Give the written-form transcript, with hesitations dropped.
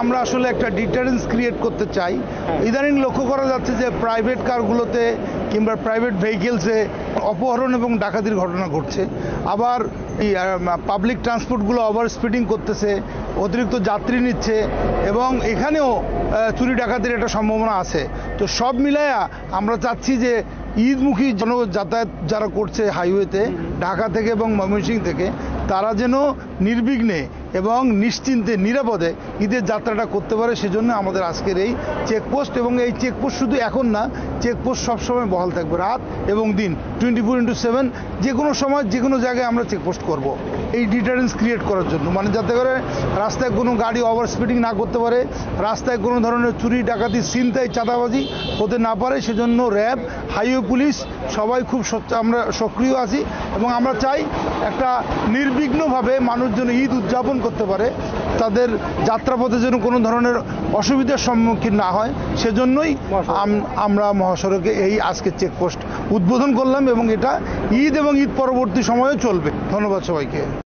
আমরা আসলে একটা ডিটারেন্স ক্রিয়েট করতে চাই। ইদানিং লক্ষ্য করা যাচ্ছে যে প্রাইভেট কারগুলোতে কিংবা প্রাইভেট ভেহিকেলসে অপহরণ এবং ডাকাতির ঘটনা ঘটছে। আবার এই পাবলিক ট্রান্সপোর্টগুলো ওভার স্পিডিং করতেছে, অতিরিক্ত যাত্রী নিচ্ছে এবং এখানেও চুরি ডাকাতির একটা সম্ভাবনা আছে। তো সব মিলায়া আমরা চাচ্ছি যে ঈদমুখী যাতায়াত যারা করছে হাইওয়েতে ঢাকা থেকে এবং ময়মনসিংহ থেকে, তারা যেন নির্বিঘ্নে এবং নিশ্চিন্তে নিরাপদে ঈদের যাত্রাটা করতে পারে। সেজন্য আমাদের আজকের এই চেকপোস্ট, এবং এই চেকপোস্ট শুধু এখন না, চেকপোস্ট সবসময় বহাল থাকবে, রাত এবং দিন 24/7 যে কোনো সময় যে কোনো জায়গায় আমরা চেকপোস্ট করব এই ডিটারেন্স ক্রিয়েট করার জন্য, মানে যাতে করে রাস্তায় কোনো গাড়ি ওভার স্পিডিং না করতে পারে, রাস্তায় কোনো ধরনের চুরি ডাকাতি ছিনতাই চাঁদাবাজি হতে না পারে। সেজন্য র্যাব, হাইওয়ে পুলিশ সবাই খুব আমরা সক্রিয় আছি এবং আমরা চাই একটা নির্বিঘ্নভাবে মানুষ যেন ঈদ উদযাপন করতে পারে, তাদের যাত্রাপথে যেন কোনো ধরনের অসুবিধার সম্মুখীন না হয়। সেজন্যই আমরা মহাসড়কে এই আজকে চেকপোস্ট উদ্বোধন করলাম এবং এটা ঈদ এবং ঈদ পরবর্তী সময়ে চলবে। ধন্যবাদ সবাইকে।